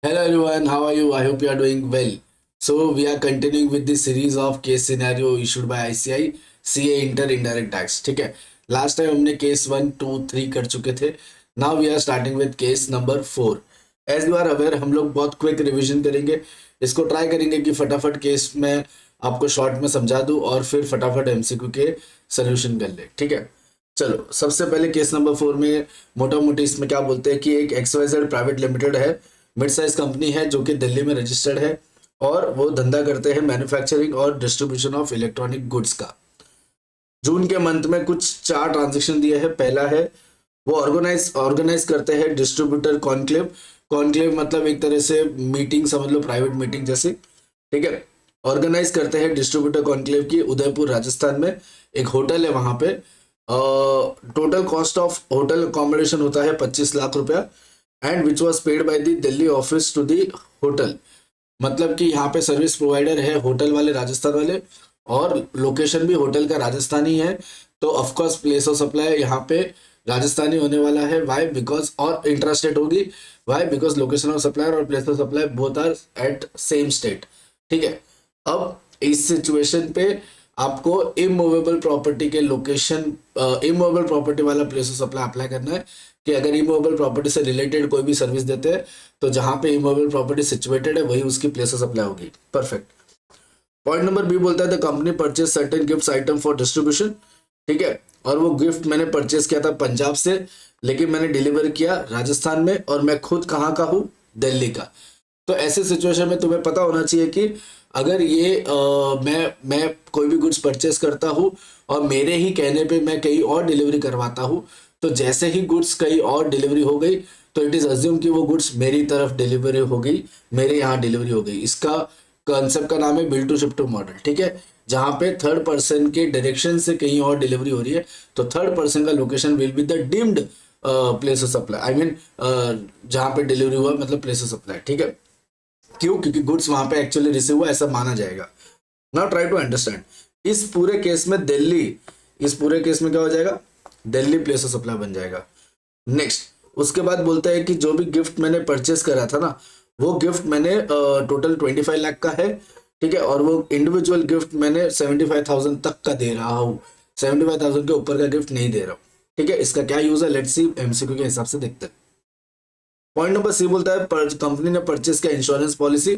Hello everyone, how are you? I hope you are doing well. So we are continuing with this series of case scenario issued by ICI CA Inter Indirect Tax. ठीक है, last time हमने case 1, 2, 3 कर चुके थे. Now we are starting with case number 4. As you are aware हम लोग बहुत quick revision करेंगे. इसको ट्राई करेंगे कि फटाफट केस में आपको शॉर्ट में समझा दूं और फिर फटाफट एमसीक्यू के सोल्यूशन कर ले. ठीक है, चलो सबसे पहले केस नंबर 4 में मोटा मोटी इसमें क्या बोलते हैं कि एक XYZ प्राइवेट लिमिटेड है, मिड साइज कंपनी है जो कि दिल्ली में रजिस्टर्ड है और वो धंधा करते हैं मैन्युफैक्चरिंग और डिस्ट्रीब्यूशन ऑफ इलेक्ट्रॉनिक गुड्स का. जून के मंथ में कुछ 4 ट्रांजेक्शन दिए हैं. पहला है वो ऑर्गेनाइज करते हैं डिस्ट्रीब्यूटर कॉन्क्लेव. कॉन्क्लेव मतलब एक तरह से मीटिंग समझ लो, प्राइवेट मीटिंग जैसी. ठीक है, ऑर्गेनाइज करते हैं डिस्ट्रीब्यूटर कॉन्क्लेव की उदयपुर राजस्थान में. एक होटल है वहां पे. Total cost of hotel accommodation होता है 25 लाख रुपया and which was paid by the Delhi office to the hotel. मतलब कि यहाँ पे सर्विस प्रोवाइडर है होटल वाले, राजस्थान वाले, और लोकेशन भी होटल का राजस्थानी है. तो ऑफकोर्स प्लेस ऑफ सप्लाई यहाँ पे राजस्थानी होने वाला है. वाई? बिकॉज और इंट्रास्टेट होगी. Why? Because location of supplier और place of supply both are at same state. ठीक है, अब इस सिचुएशन पे आपको इमूवेबल प्रॉपर्टी के लोकेशन, इमूवेबल प्रॉपर्टी वाला प्लेस ऑफ सप्लाई अप्लाई करना है कि अगर इमूवेबल प्रॉपर्टी से रिलेटेड कोई भी सर्विस देते हैं तो जहां पे इमूवेबल प्रॉपर्टी सिचुएटेड है वही उसकी प्लेस ऑफ सप्लाई होगी. परफेक्ट. पॉइंट नंबर बी बोलता है the company purchase certain gift item for distribution. ठीक है, और वो गिफ्ट मैंने परचेज किया था पंजाब से, लेकिन मैंने डिलीवर किया राजस्थान में और मैं खुद कहाँ का हूँ? दिल्ली का. तो ऐसे सिचुएशन में तुम्हें पता होना चाहिए कि अगर ये मैं कोई भी गुड्स परचेस करता हूँ और मेरे ही कहने पे मैं कहीं और डिलीवरी करवाता हूँ, तो जैसे ही गुड्स कहीं और डिलीवरी हो गई तो इट इज अज्यूम कि वो गुड्स मेरी तरफ डिलीवरी हो गई, मेरे यहाँ डिलीवरी हो गई. इसका कॉन्सेप्ट का नाम है bill to ship to model. ठीक है, जहाँ पे थर्ड पर्सन के डायरेक्शन से कहीं और डिलीवरी हो रही है तो थर्ड पर्सन का location will be the deemed place of supply. I mean जहाँ पे डिलीवरी हुआ मतलब प्लेस ऑफ सप्लाई. ठीक है, क्यों? क्योंकि गुड्स वहां पे एक्चुअली रिसीव हुआ ऐसा माना जाएगा. Now try to understand. इस पूरे केस में दिल्ली, इस पूरे केस में क्या हो जाएगा? दिल्ली प्लेस ऑफ सप्लाई बन जाएगा. नेक्स्ट, उसके बाद बोलता है कि जो भी गिफ्ट मैंने परचेस करा था ना, वो गिफ्ट मैंने टोटल 25 लाख का है. ठीक है, और वो इंडिविजुअल गिफ्ट मैंने 75,000 तक का दे रहा हूँ, 75,000 के ऊपर का गिफ्ट नहीं दे रहा हूँ. ठीक है, इसका क्या यूज है? लेट्स सी, एमसीक्यू के हिसाब से देखते हैं. पॉइंट नंबर सी बोलता है कंपनी ने परचेस किया इंश्योरेंस पॉलिसी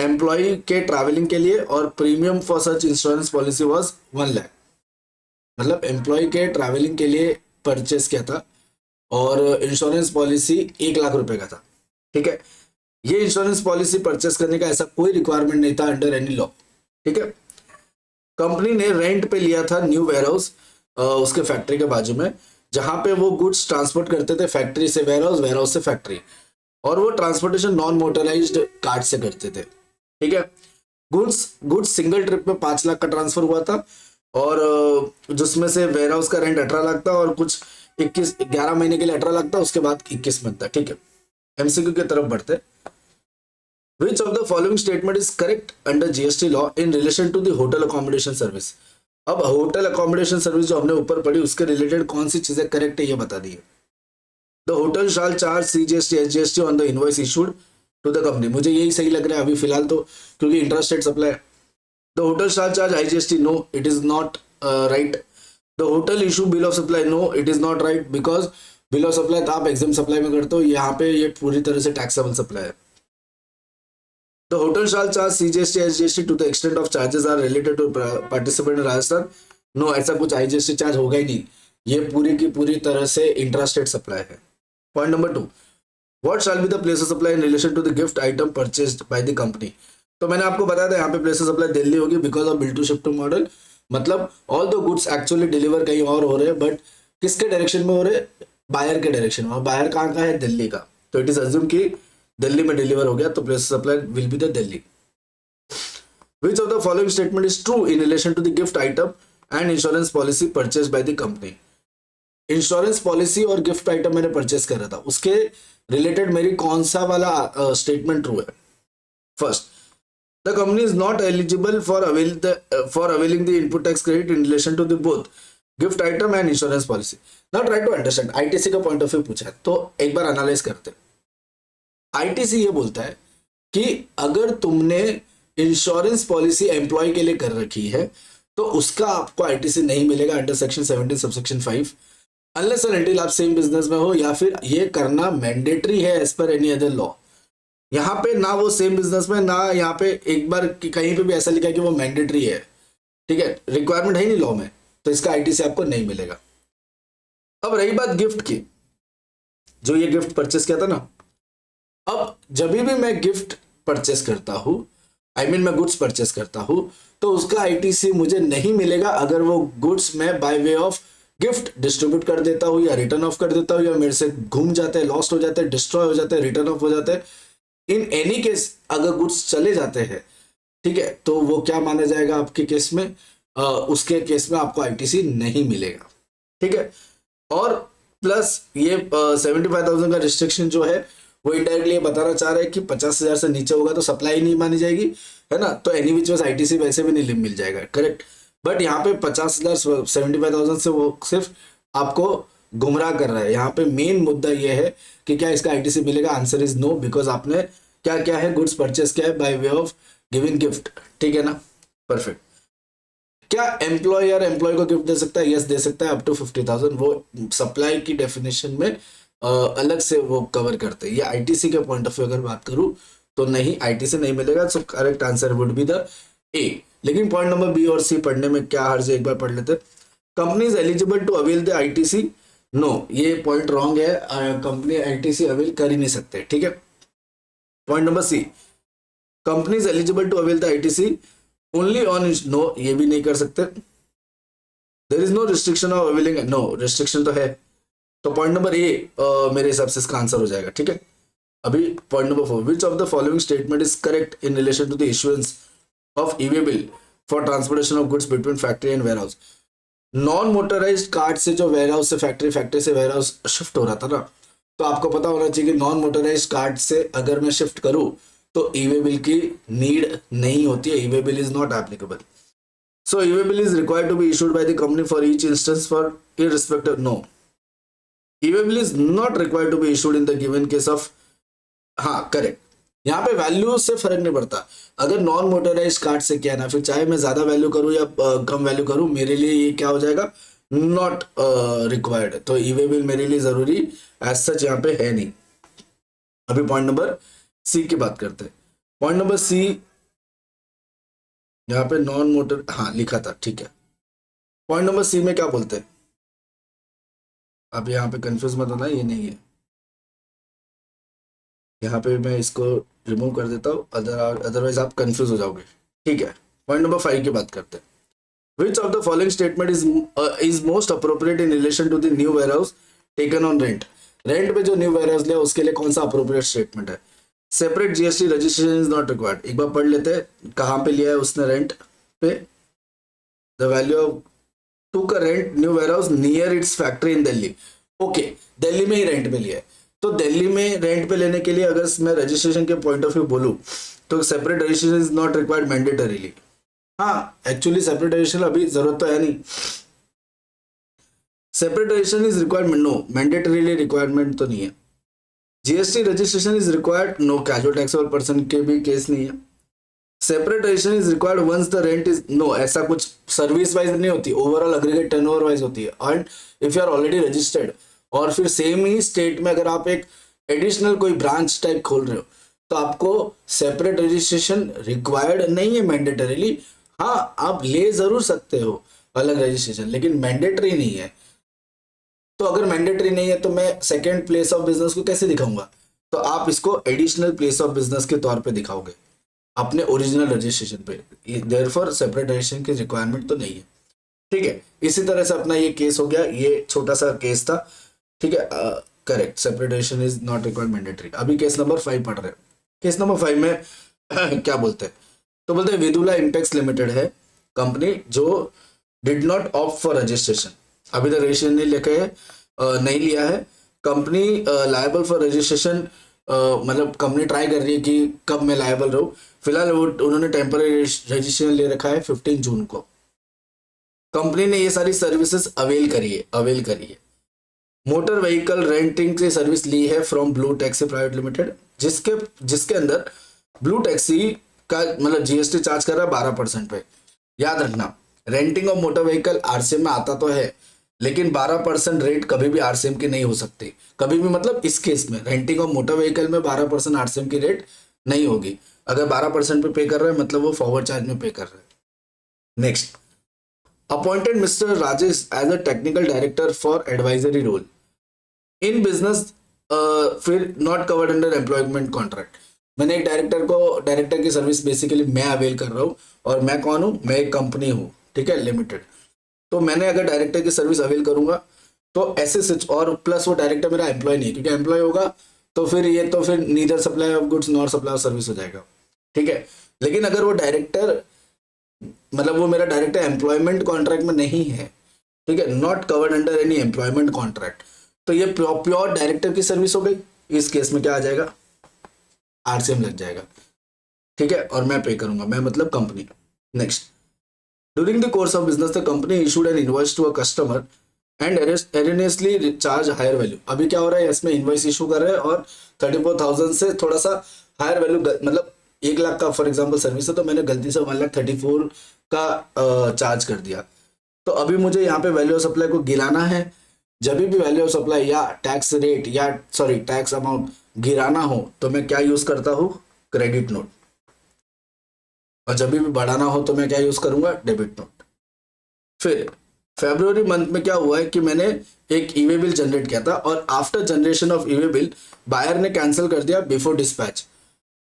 एम्प्लॉय के ट्रैवलिंग के लिए और premium for such insurance policy was 1 lakh. मतलब एम्प्लॉय के ट्रैवलिंग के लिए परचेस किया था और इंश्योरेंस पॉलिसी 1 लाख रुपए का था. ठीक है, ये इंश्योरेंस पॉलिसी परचेस करने का ऐसा कोई रिक्वायरमेंट नहीं था अंडर एनी लॉ. ठीक है, कंपनी ने रेंट पे लिया था न्यू वेयर हाउस उसके फैक्ट्री के बाजू में, जहां पे वो गुड्स ट्रांसपोर्ट करते थे फैक्ट्री से वेयर हाउस, वेयर हाउस से फैक्ट्री, और वो ट्रांसपोर्टेशन नॉन मोटराइज्ड कार्ड से करते थे. ठीक है, गुड्स गुड्स सिंगल ट्रिप में 5 लाख का ट्रांसफर हुआ था और जिसमें से वेयर हाउस का रेंट 18 लाख था और कुछ 11 महीने के लिए 18 लाख था, उसके बाद 21 मंथ था. ठीक है, एमसीक्यू की तरफ बढ़ते. Which of the following statement is correct under GST law in relation to the hotel accommodation service? अब होटल अकोमोडेशन सर्विस जो हमने ऊपर पढ़ी उसके रिलेटेड कौन सी चीजें करेक्ट है ये बता दी है. The hotel shall charge CGST SGST on the invoice issued to the company. मुझे यही सही लग रहा है अभी फिलहाल तो, क्योंकि interested supply. The hotel shall charge IGST. No, it is not right. The hotel issue bill of supply. No, it is not right because bill of supply तो आप एग्जाम सप्लाई में करते हो, यहाँ पे ये पूरी तरह से टैक्सेबल सप्लाई है. The hotel shall charge CGST SGST to the extent of charges are related to participant in Rajasthan. No, ऐसा कुछ IGST चार्ज होगा ही नहीं. ये पूरी की पूरी तरह से इंट्रास्टेट सप्लाई है. Point number 2, what shall be the place of supply in relation to the gift item purchased by the company. तो मैंने आपको बताया था यहाँ पे प्लेस ऑफ सप्लाई दिल्ली होगी because of bill to ship to model. मतलब all the goods actually deliver कहीं और हो रहे हैं, बट किसके डायरेक्शन में हो रहे? बायर के डायरेक्शन में. और बायर कहाँ का है? दिल्ली का. तो इट इज अज्यूम की दिल्ली में डिलीवर हो गया तो place of supply will be the Delhi. Which of the following statement is true in relation to the gift item and insurance policy purchased by the company? Insurance policy और gift item मैंने purchase कर रहा था, उसके related मेरी कौन सा वाला स्टेटमेंट ट्रू है? First, the company is not eligible for availing the input tax credit in relation to the both gift item and insurance policy. Now try to understand. ITC का पॉइंट ऑफ व्यू पूछा है तो एक बार analyse करते हैं. ITC ये बोलता है कि अगर तुमने इंश्योरेंस पॉलिसी एम्प्लॉय के लिए कर रखी है तो उसका आपको आईटीसी नहीं मिलेगा under section 17 subsection 5 unless and until आप सेम बिजनेस में हो, या फिर ये करना मैंडेटरी है as per any other law. यहाँ पे ना वो सेम बिजनेस में, ना यहाँ पे एक बार कहीं पे भी ऐसा लिखा है कि वो मैंडेटरी है, ठीक है, रिक्वायरमेंट है ही नहीं लॉ में, तो इसका आईटीसी आपको नहीं मिलेगा। अब रही बात गिफ्ट की, जो ये गिफ्ट परचेस किया था ना, अब जब भी मैं गिफ्ट परचेस करता हूं, आई मीन मैं गुड्स परचेस करता हूं, तो उसका आईटीसी मुझे नहीं मिलेगा अगर वो गुड्स मैं by way of gift distribute कर देता हूं, या रिटर्न ऑफ कर देता हूं, या मेरे से घूम जाते हैं, लॉस्ट हो जाते हैं, डिस्ट्रॉय हो जाते हैं, रिटर्न ऑफ हो जाते हैं। इन एनी केस अगर गुड्स चले जाते हैं, ठीक है, तो वो क्या माना जाएगा आपके केस में, उसके केस में आपको आईटीसी नहीं मिलेगा, ठीक है। और प्लस ये 75,000 का रिस्ट्रिक्शन जो है वो इनडायरेक्टली ये बताना चाह रहे हैं कि 50,000 से नीचे होगा तो सप्लाई नहीं मानी जाएगी, है ना, तो एनी विच आईटीसी वैसे भी नहीं मिल जाएगा, करेक्ट। बट यहाँ पे 50,000 75,000 से वो सिर्फ आपको गुमराह कर रहा है। यहाँ पे मेन मुद्दा ये है कि क्या इसका आईटीसी मिलेगा, आंसर इज नो, बिकॉज आपने क्या क्या है, गुड्स परचेस किया है by way of giving gift, ठीक है ना, परफेक्ट। क्या एम्प्लॉयर एम्प्लॉय को गिफ्ट दे सकता है? यस, दे सकता है, अप टू 50,000। वो सप्लाई की डेफिनेशन में अलग से वो कवर करते हैं। ये आईटीसी के पॉइंट ऑफ व्यू अगर बात करूं तो नहीं, आईटीसी नहीं मिलेगा, so correct answer would be the ए। लेकिन पॉइंट नंबर बी और सी पढ़ने में क्या हर्ज है, एक बार पढ़ लेते। Company is eligible to avail the ITC, no, ये पॉइंट रॉन्ग है, कंपनी आईटीसी अवेल कर ही नहीं सकते, ठीक है। Point number C, company is eligible to avail the ITC only on, no, ये भी नहीं कर सकते। There is no restriction of availing, no, restriction तो है। तो पॉइंट नंबर ए मेरे हिसाब से इसका आंसर हो जाएगा, ठीक है। अभी point number 4, which of the following statement is correct in relation to the issuance of e way bill for transportation of goods between factory and ware house. Non motorised cart से जो ware house से factory, factory से ware house shift हो रहा था ना, तो आपको पता होना चाहिए कि नॉन मोटराइज्ड कार्ट से अगर मैं शिफ्ट करूं तो ई वे बिल की नीड नहीं होती है, e way bill is not applicable. So e way bill is required to be issued by the company for each instance for irrespective, no, e way bill is not required to be issued in the given case of, हाँ correct. यहाँ पे value से फर्क नहीं पड़ता, अगर non motorise card से क्या ना, फिर चाहे मैं ज्यादा वैल्यू करूँ या कम वैल्यू करूँ, मेरे लिए ये क्या हो जाएगा, नॉट रिक्वायर्ड। तो ई-वे बिल मेरे लिए जरूरी एज सच यहाँ पे है नहीं। अभी पॉइंट नंबर सी की बात करते हैं। पॉइंट नंबर सी यहाँ पे नॉन मोटर, हाँ लिखा था, ठीक है। पॉइंट नंबर सी में क्या बोलते हैं, अब यहाँ पे कंफ्यूज मत होना, ये नहीं है, यहाँ पे मैं इसको रिमूव कर देता हूँ, अदरवाइज आप कंफ्यूज हो जाओगे, ठीक है। पॉइंट नंबर 5 की बात करते हैं। Which of the following statement is most appropriate in relation to the new ware house taken on rent. Rent पे जो न्यू वेयर हाउस लिया उसके लिए कौन सा अप्रोप्रिएट स्टेटमेंट है? Separate GST registration is not required. एक बार पढ़ लेते हैं कहाँ पे लिया है उसने रेंट पे। द वैल्यू ऑफ टू का rent new ware house near its factory in Delhi. Okay, Delhi में ही रेंट पे लिया है, तो दिल्ली में रेंट पे लेने के लिए अगर मैं रजिस्ट्रेशन के पॉइंट ऑफ व्यू बोलूं तो separate registration is not required mandatorily. हाँ, एक्चुअली सेपरेट रजिस्ट्रेशन अभी जरूरत तो है नहीं, separate registration is requirement, no, mandatorily requirement तो नहीं है। GST registration is required, no, casual taxable person के भी केस नहीं है। Separate registration is required once the rent is, no, ऐसा कुछ सर्विस वाइज नहीं होती, ओवरऑल एग्रीगेट टर्नओवर वाइज होती है। And if you are already registered, और फिर सेम ही स्टेट में अगर आप एक एडिशनल कोई ब्रांच टाइप खोल रहे हो तो आपको सेपरेट रजिस्ट्रेशन रिक्वायर्ड नहीं है मैंडेटरीली। हाँ, आप ले जरूर सकते हो अलग रजिस्ट्रेशन, लेकिन मैंडेटरी नहीं है। तो अगर मैंडेटरी नहीं है तो मैं सेकेंड प्लेस ऑफ बिजनेस को कैसे दिखाऊंगा? तो आप इसको एडिशनल प्लेस ऑफ बिजनेस के तौर पे दिखाओगे अपने ओरिजिनल रजिस्ट्रेशन पे, देयरफॉर सेपरेट रजिस्ट्रेशन की रिक्वायरमेंट तो नहीं है, ठीक है। इसी तरह से अपना ये केस हो गया, ये छोटा सा केस था, ठीक है, correct, separate registration is not required mandatory. अभी केस नंबर 5 पढ़ रहे हैं। केस नंबर 5 में क्या बोलते हैं? तो बोलते हैं विदुला इंपेक्स लिमिटेड है कंपनी जो did not opt for registration, अभी तक रजिस्ट्रेशन नहीं लेके नहीं लिया है। कंपनी लायबल फॉर रजिस्ट्रेशन, मतलब कंपनी ट्राई कर रही है कि कब मैं लायबल रहूं। फिलहाल उन्होंने टेम्पररी रजिस्ट्रेशन ले रखा है 15 जून को। कंपनी ने ये सारी सर्विसेज अवेल करी है। मोटर व्हीकल रेंटिंग की सर्विस ली है from blue taxi private limited, जिसके जिसके अंदर ब्लू टैक्सी का मतलब जीएसटी चार्ज कर रहा है 12% पे। याद रखना, renting of motor vehicle RCM में आता तो है, लेकिन 12% रेट कभी भी आरसीएम की नहीं हो सकती। कभी भी मतलब इस केस में रेंटिंग ऑफ मोटर व्हीकल में 12% आरसीएम की रेट नहीं होगी। अगर 12% पे पे कर रहा है मतलब वो फॉरवर्ड चार्ज में पे कर रहा है। Next, appointed mister Rajesh as a technical director for advisory role in business, फिर not covered under employment contract. मैंने एक डायरेक्टर की सर्विस बेसिकली मैं अवेल कर रहा हूँ, और मैं कौन हूँ, मैं एक कंपनी हूँ, ठीक है, लिमिटेड। तो मैंने अगर डायरेक्टर की सर्विस अवेल करूंगा तो ऐसे और प्लस वो डायरेक्टर मेरा एम्प्लॉय नहीं है, क्योंकि एम्प्लॉय होगा तो फिर ये तो फिर neither supply of goods nor supply of service हो जाएगा, ठीक है। लेकिन अगर वो डायरेक्टर मतलब वो मेरा डायरेक्टर एम्प्लॉयमेंट कॉन्ट्रैक्ट में नहीं है, ठीक है, not covered under any employment contract, तो ये प्योर डायरेक्टर की सर्विस हो गई। इस केस में क्या आ जाएगा, आरसीएम लग जाएगा, ठीक है, और मैं पे करूंगा, मैं मतलब company. Next, during the course of business the company issued an invoice to a customer and erroneously charge higher value. अभी क्या हो रहा है, इसमें इनवॉइस इशू कर रहे हैं और 34,000 से थोड़ा सा हायर वैल्यू, मतलब 1 लाख का फॉर एग्जांपल सर्विस है, तो मैंने गलती से 1,34,000 का चार्ज कर दिया। तो अभी मुझे यहाँ पे वैल्यू ऑफ सप्लाई को गिराना है। जब भी वैल्यू ऑफ सप्लाई या टैक्स रेट या सॉरी टैक्स अमाउंट गिराना हो तो मैं क्या यूज करता हूँ, क्रेडिट नोट, और जब भी बढ़ाना हो तो मैं क्या यूज करूंगा, डेबिट नोट। फिर फरवरी मंथ में क्या हुआ है कि मैंने एक ईवे बिल जनरेट किया था, और after generation of eway bill buyer ने कैंसिल कर दिया बिफोर डिस्पैच।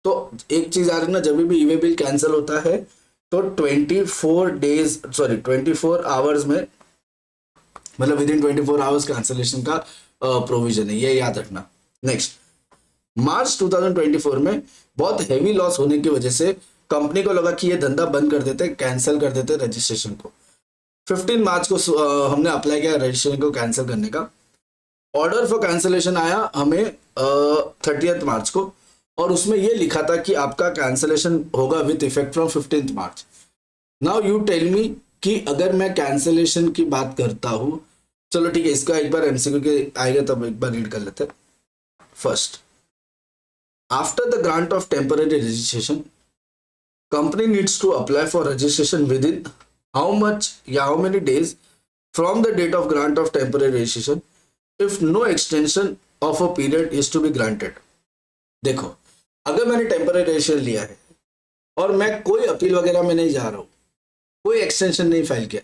तो एक चीज आ रही ना, जब भी ईवे बिल कैंसिल होता है तो 24 आवर्स में, मतलब विद इन 24 आवर्स कैंसिलेशन का प्रोविजन है, ये याद रखना। नेक्स्ट, मार्च 2024 में बहुत हेवी लॉस होने की वजह से कंपनी को लगा कि ये धंधा बंद कर देते, कैंसिल कर देते रजिस्ट्रेशन को। 15 मार्च को हमने अप्लाई किया रजिस्ट्रेशन को कैंसिल करने का। ऑर्डर फॉर कैंसिलेशन आया हमें 30 मार्च को, और उसमें यह लिखा था कि आपका कैंसिलेशन होगा with effect from 15 March. Now you tell me कि अगर मैं कैंसिलेशन की बात करता हूं, चलो ठीक है, इसका एक बार एमसीक्यू के आएगा तब एक बार रीड कर लेते हैं। First, after the grant of temporary registration company needs to apply for registration within how much या how many days from the date of grant of temporary registration if no extension of a period is to be granted। देखो, अगर मैंने temporary registration लिया है और मैं कोई appeal वगैरह में नहीं जा रहा हूँ, कोई एक्सटेंशन नहीं फाइल किया,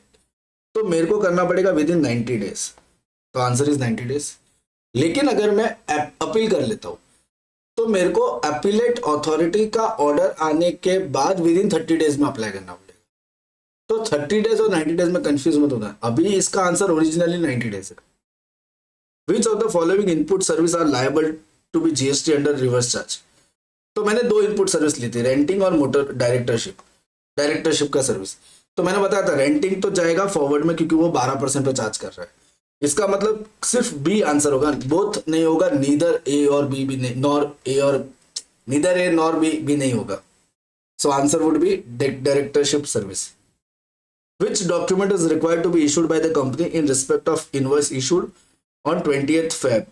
तो मेरे को करना पड़ेगा विद इन 90 डेज। तो आंसर इज 90 डेज। लेकिन अगर मैं अपील कर लेता हूँ तो मेरे को अपीलेट अथॉरिटी का ऑर्डर आने के बाद विद इन 30 डेज में अप्लाई करना पड़ेगा। तो 30 डेज और 90 डेज में कंफ्यूज मत होना, अभी इसका आंसर ओरिजिनली 90 डेज है। Which of the following input service are liable to be GST under reverse charge. तो मैंने 2 इनपुट सर्विस ली थी, रेंटिंग और मोटर डायरेक्टरशिप का सर्विस। तो मैंने बताया था रेंटिंग तो जाएगा फॉरवर्ड में, क्योंकि वो 12% पे चार्ज कर रहा है। इसका मतलब सिर्फ बी आंसर होगा, बोथ नहीं होगा, नीदर ए और बी भी नहीं, नॉर ए और नीदर ए नॉर बी भी नहीं होगा। So answer would be directorship service. Which document is required to be issued by the company in respect of invoice issued on 28 Feb.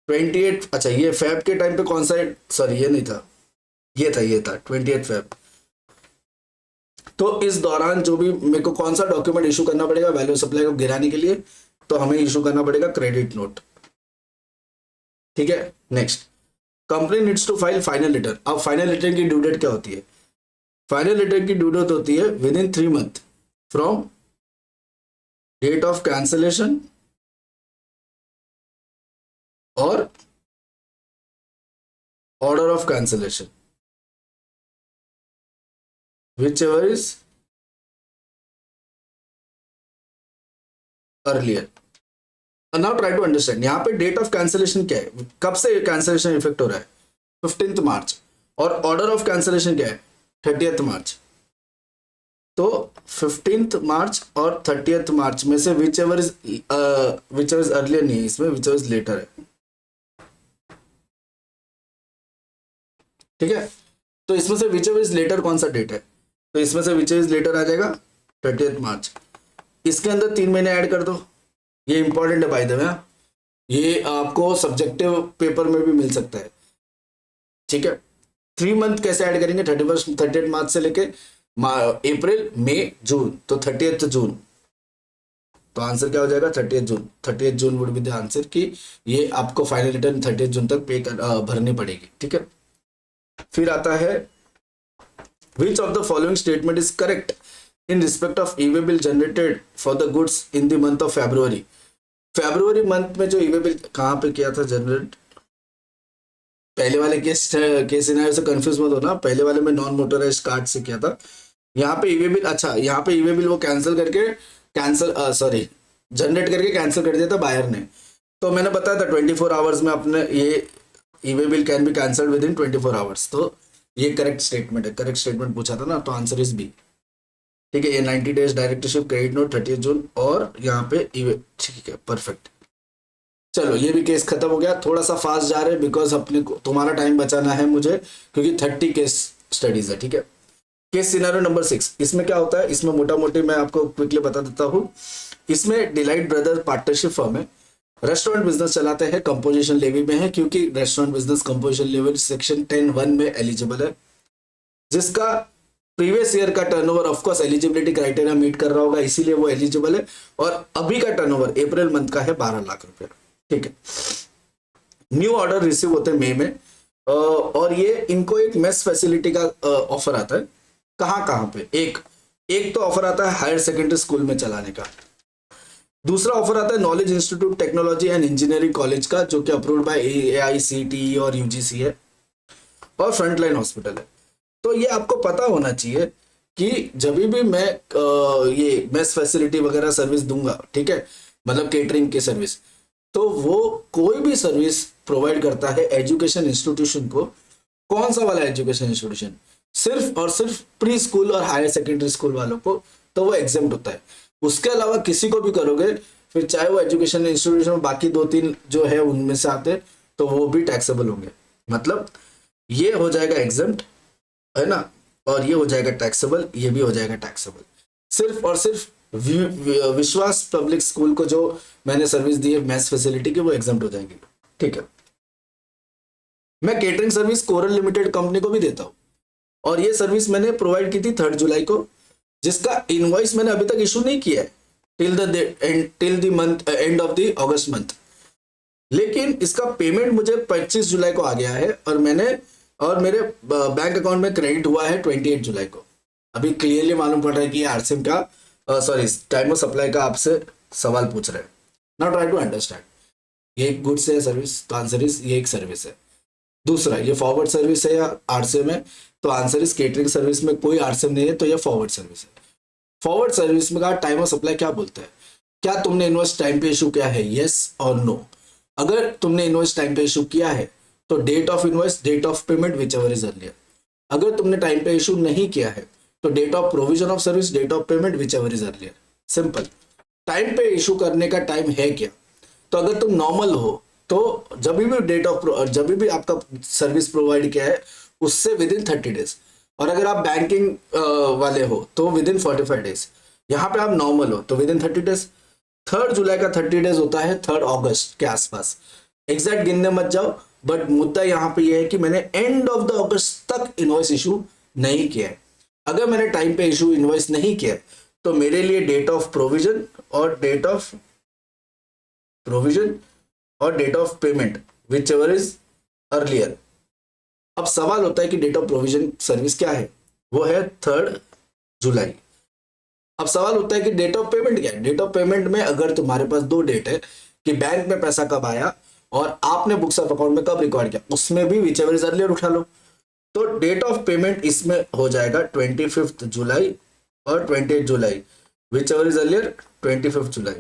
28, अच्छा ये Feb के time पे कौन सा, सॉरी ये नहीं था, ये था 28 फेब। तो इस दौरान जो भी मेरे को कौन सा डॉक्यूमेंट इशू करना पड़ेगा वैल्यू सप्लाई को गिराने के लिए, तो हमें इशू करना पड़ेगा क्रेडिट नोट, ठीक है। Next, company needs to file final letter. अब फाइनल लेटर की ड्यू डेट क्या होती है, फाइनल लेटर की ड्यू डेट होती है within 3 month from date of cancellation और order of cancellation, whichever is earlier। Now try to understand, यहाँ पे डेट ऑफ कैंसिलेशन क्या है, कब से कैंसिलेशन इफेक्ट हो रहा है, 15 मार्च, और ऑर्डर ऑफ कैंसिलेशन क्या है, 30 मार्च। तो 15 मार्च और 30 मार्च में से विच एवर इज अर्लियर नहीं है इसमें, विच एवर इज लेटर है, ठीक है। तो इसमें से विच एवर इज लेटर कौन सा डेट है, तो इसमें से विच एवर इज लेटर आ जाएगा 30 मार्च। इसके अंदर 3 महीने ऐड कर दो, ये इंपॉर्टेंट है बाय द वे। ये आपको सब्जेक्टिव पेपर में भी मिल सकता है, ठीक है। 3 मंथ कैसे ऐड करेंगे, 31 मार्च से लेके अप्रैल मई जून, तो 30 जून। तो आंसर क्या हो जाएगा, 30 जून। 30 जून वुड बी द आंसर कि ये आपको फाइनल रिटर्न 30 जून तक भरनी पड़ेगी, ठीक है। फिर आता है which of the following statement is correct in respect of e way bill generated for the goods in the month of February. February month में जो ई वे बिल कहाँ पे किया था जनरेट, पहले वाले केस सिनेरियो से कंफ्यूज मत होना, पहले वाले में नॉन मोटराइज कार्ड से किया था। यहाँ पे ईवे बिल, अच्छा यहाँ पे ईवे बिल वो जनरेट करके कैंसिल कर दिया था बायर ने। तो मैंने बताया था 24 आवर्स में अपने ये e-way bill can be cancelled with in 24 hours. तो ये करेक्ट स्टेटमेंट है, करेक्ट स्टेटमेंट पूछा था ना, तो आंसर इज बी, ठीक है। ये 90 डेज डायरेक्टरशिप क्रेडिट नोट 30 जून और यहाँ पे ईवे, ठीक है, परफेक्ट। चलो ये भी केस खत्म हो गया। थोड़ा सा फास्ट जा रहे हैं बिकॉज अपने को तुम्हारा टाइम बचाना है मुझे, क्योंकि 30 केस स्टडीज है, ठीक है। केस सिनेरियो नंबर 6, इसमें क्या होता है, इसमें मोटा मोटी मैं आपको क्विकली बता देता हूँ। इसमें डिलाइट ब्रदर पार्टनरशिप फर्म है, रेस्टोरेंट बिजनेस चलाते हैं, कंपोजिशन लेवी में है, क्योंकि restaurant business composition levy section 10(1) में एलिजिबल है, जिसका प्रीवियस ईयर का turnover of course eligibility criteria meet कर रहा होगा, इसीलिए वो एलिजिबल है। और अभी का टर्नओवर अप्रैल मंथ का है 12 लाख रुपए, ठीक है। न्यू ऑर्डर रिसीव होते हैं मई में, और ये इनको एक मेस फैसिलिटी का ऑफर आता है। कहाँ कहाँ पे, एक तो ऑफर आता है हायर सेकेंडरी स्कूल में चलाने का, दूसरा ऑफर आता है knowledge institute technology and engineering college का, जो कि अप्रूव्ड बाय AICTE और UGC है, और फ्रंटलाइन हॉस्पिटल है। तो ये आपको पता होना चाहिए कि जब भी मैं ये मेस फैसिलिटी वगैरह सर्विस दूंगा, ठीक है, मतलब केटरिंग की सर्विस, तो वो कोई भी सर्विस प्रोवाइड करता है एजुकेशन इंस्टीट्यूशन को। कौन सा वाला एजुकेशन इंस्टीट्यूशन, सिर्फ और सिर्फ प्री स्कूल और हायर सेकेंडरी स्कूल वालों को, तो वो एग्जेम्प्ट होता है। उसके अलावा किसी को भी करोगे, फिर चाहे वो एजुकेशन इंस्टीट्यूशन बाकी 2-3 जो है उनमें से आते, तो वो भी टैक्सेबल होंगे। मतलब ये हो जाएगा एग्जेम्प्ट, है ना, और ये हो जाएगा टैक्सेबल, ये भी हो जाएगा टैक्सेबल। सिर्फ और सिर्फ विश्वास पब्लिक स्कूल को जो मैंने सर्विस दी है मैथ्स फैसिलिटी की, वो एग्जाम्प्ट हो जाएंगे, ठीक है। मैं catering service coral limited company को भी देता हूं, और ये सर्विस मैंने प्रोवाइड की थी 3 जुलाई को, जिसका इनवॉइस मैंने अभी तक इशू नहीं किया है till the month end of the August month, लेकिन इसका पेमेंट मुझे 25 जुलाई को आ गया है, और मेरे बैंक अकाउंट में क्रेडिट हुआ है 28 जुलाई को। अभी क्लियरली मालूम पड़ रहा है कि आरसीएम का टाइम ऑफ सप्लाई का आपसे सवाल पूछ रहे हैं। नाउ ट्राई टू अंडरस्टैंड, ये एक गुड्स है सर्विस, तो आंसर इज ये एक सर्विस है। दूसरा, ये फॉरवर्ड सर्विस है या आरसीएम है, तो आंसर इज केटरिंग सर्विस में कोई आरसीएम नहीं है, तो ये फॉरवर्ड सर्विस है। फॉरवर्ड सर्विस में का टाइम ऑफ सप्लाई क्या बोलता है, क्या तुमने इनवॉइस टाइम पे इशू किया है, यस और नो। अगर तुमने इनवॉइस टाइम पे इशू किया है तो date of invoice, date of payment, which ever is earlier. अगर तुमने टाइम पे इशू नहीं किया है तो date of provision of service, date of payment, which ever is earlier. Simple. Time पे इशू करने का टाइम है क्या, तो अगर तुम नॉर्मल हो तो जब भी आपका सर्विस प्रोवाइड किया है उससे विद इन 30 डेज, और अगर आप बैंकिंग वाले हो तो विद इन 45 डेज। यहाँ पे आप नॉर्मल हो तो विद इन 30 डेज। 3 जुलाई का 30 डेज होता है 3 अगस्त के आसपास, एग्जैक्ट गिनने मत जाओ, बट मुद्दा यहाँ पे ये है कि मैंने एंड ऑफ द अगस्त तक इनवॉइस इशू नहीं किया है। अगर मैंने टाइम पे इशू इनवॉइस नहीं किया तो मेरे लिए डेट ऑफ प्रोविजन और date of payment which ever is earlier. अब सवाल होता है कि डेट ऑफ प्रोविजन सर्विस क्या है, वो है 3 जुलाई। अब सवाल होता है कि डेट ऑफ पेमेंट क्या है। डेट ऑफ पेमेंट में अगर तुम्हारे पास 2 डेट है कि बैंक में पैसा कब आया और आपने बुक्स ऑफ अकाउंट में कब रिकॉर्ड किया, उसमें भी विच एवर इज अर्लियर उठा लो। तो डेट ऑफ पेमेंट इसमें हो जाएगा 25 जुलाई और 28 जुलाई, विच एवर इज अर्लियर 25 जुलाई।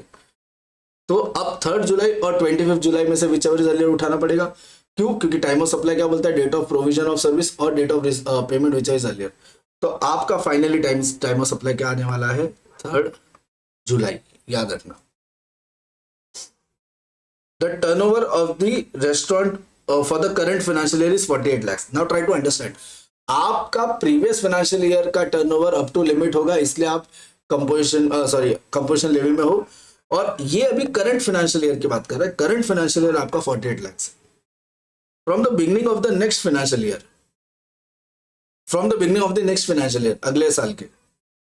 तो अब 3 जुलाई और 25 जुलाई में से विच एवर इज अर्लियर उठाना पड़ेगा। क्यों? क्योंकि टाइम ऑफ सप्लाई क्या बोलता है, date of provision of service और date of payment which ever is earlier. तो आपका फाइनली टाइम ऑफ सप्लाई क्या आने वाला है, 3 जुलाई, याद रखना। The turnover of the restaurant for the current financial year is 48 lakhs। Now try to understand, आपका प्रीवियस फाइनेंशियल ईयर का टर्नओवर अप टू लिमिट होगा, इसलिए आप कंपोजिशन लेवल में हो, और ये अभी करंट फाइनेंशियल ईयर की बात कर रहा है। करंट फाइनेंशियल ईयर आपका 48 lakh from the beginning of the next financial year, from the beginning of the next financial year, अगले साल के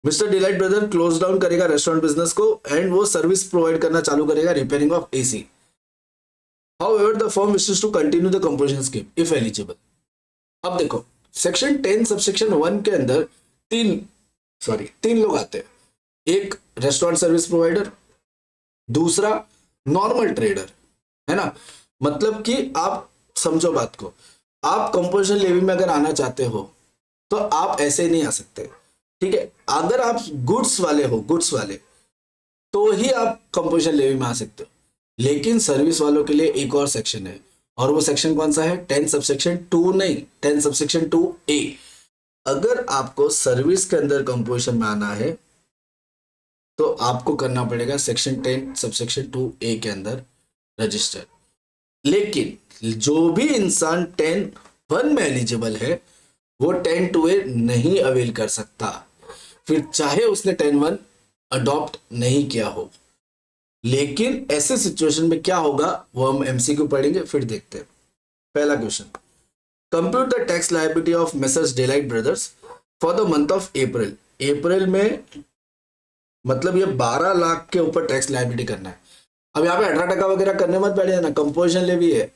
mister Delight Brother close down करेगा रेस्टोरेंट बिजनेस को एंड वो सर्विस प्रोवाइड करना चालू करेगा repairing of AC. However the firm wishes to continue the composition scheme if eligible. अब देखो सेक्शन 10 सबसेक्शन 1 के अंदर तीन लोग आते हैं। एक रेस्टोरेंट सर्विस प्रोवाइडर, दूसरा नॉर्मल ट्रेडर, है ना। मतलब कि आप समझो बात को, आप कंपोजिशन लेवी में अगर आना चाहते हो तो आप ऐसे नहीं आ सकते, ठीक है। अगर आप गुड्स वाले हो, गुड्स वाले, तो ही आप कंपोजिशन लेवी में आ सकते हो। लेकिन सर्विस वालों के लिए एक और सेक्शन है, और वो सेक्शन कौन सा है? 10 सबसेक्शन 2 नहीं, 10 सबसेक्शन 2A। अगर आपको सर्विस के अंदर कंपोजिशन में आना है तो आपको करना पड़ेगा सेक्शन 10 सबसेक्शन 2A के अंदर रजिस्टर। लेकिन जो भी इंसान 10(1) में एलिजिबल है वो 10(2A) नहीं अवेल कर सकता, फिर चाहे उसने 10(1) अडॉप्ट नहीं किया हो। लेकिन ऐसे सिचुएशन में क्या होगा वो हम MCQ पढ़ेंगे, फिर देखते हैं। पहला question, compute the tax liability of messrs Delight brothers for the month of April. April में मतलब ये 12 लाख के ऊपर टैक्स लायबिलिटी करना है। अब यहाँ पे 18% वगैरह करने मत बैठे ना, कंपोजिशन लेवी है।